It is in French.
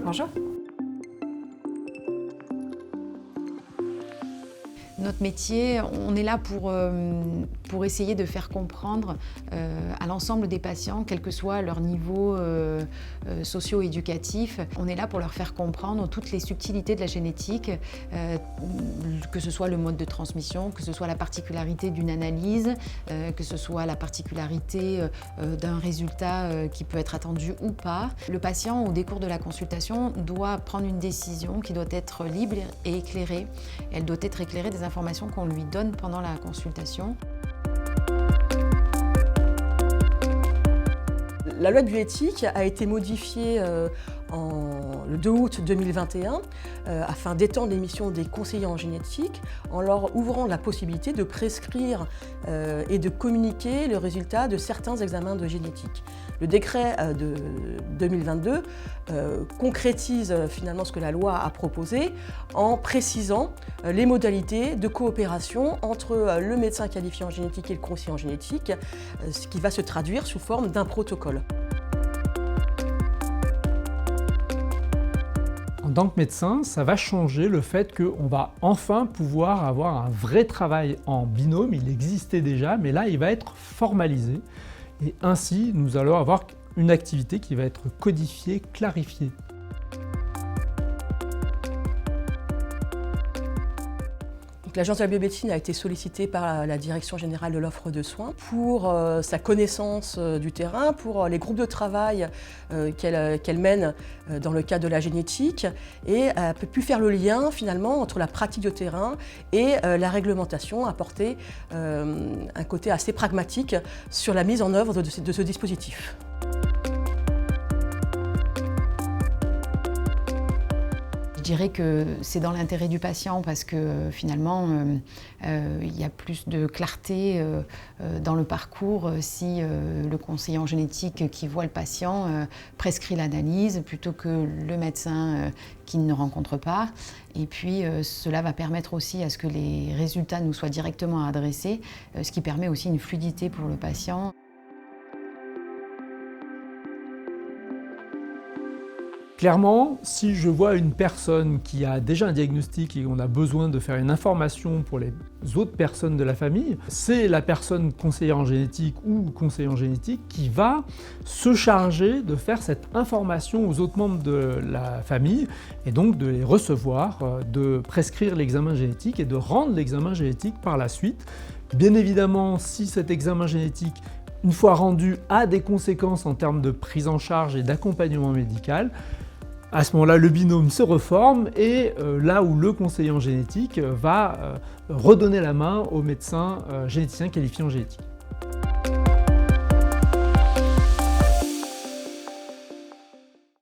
Bonjour. Notre métier, on est là pour essayer de faire comprendre à l'ensemble des patients, quel que soit leur niveau socio-éducatif, on est là pour leur faire comprendre toutes les subtilités de la génétique, que ce soit le mode de transmission, que ce soit la particularité d'une analyse, que ce soit la particularité d'un résultat qui peut être attendu ou pas. Le patient, au décours de la consultation, doit prendre une décision qui doit être libre et éclairée. Elle doit être éclairée des informations qu'on lui donne pendant la consultation. La loi de bioéthique a été modifiée le 2 août 2021 afin d'étendre les missions des conseillers en génétique en leur ouvrant la possibilité de prescrire et de communiquer le résultat de certains examens de génétique. Le décret de 2022 concrétise finalement ce que la loi a proposé en précisant les modalités de coopération entre le médecin qualifié en génétique et le conseiller en génétique, ce qui va se traduire sous forme d'un protocole. En tant que médecin, ça va changer le fait qu'on va enfin pouvoir avoir un vrai travail en binôme. Il existait déjà, mais là, il va être formalisé. Et ainsi, nous allons avoir une activité qui va être codifiée, clarifiée. L'Agence de la biomédecine a été sollicitée par la Direction générale de l'offre de soins pour sa connaissance du terrain, pour les groupes de travail qu'elle mène dans le cadre de la génétique, et a pu faire le lien finalement entre la pratique de terrain et la réglementation, apporter un côté assez pragmatique sur la mise en œuvre de ce dispositif. Je dirais que c'est dans l'intérêt du patient parce que finalement, il y a plus de clarté dans le parcours si le conseiller en génétique qui voit le patient prescrit l'analyse plutôt que le médecin qui ne rencontre pas. Et puis cela va permettre aussi à ce que les résultats nous soient directement adressés, ce qui permet aussi une fluidité pour le patient. Clairement, si je vois une personne qui a déjà un diagnostic et qu'on a besoin de faire une information pour les autres personnes de la famille, c'est la personne conseillère en génétique ou conseiller en génétique qui va se charger de faire cette information aux autres membres de la famille et donc de les recevoir, de prescrire l'examen génétique et de rendre l'examen génétique par la suite. Bien évidemment, si cet examen génétique, une fois rendu, a des conséquences en termes de prise en charge et d'accompagnement médical, à ce moment-là, le binôme se reforme et là où le conseiller en génétique va redonner la main au médecin généticien qualifié en génétique.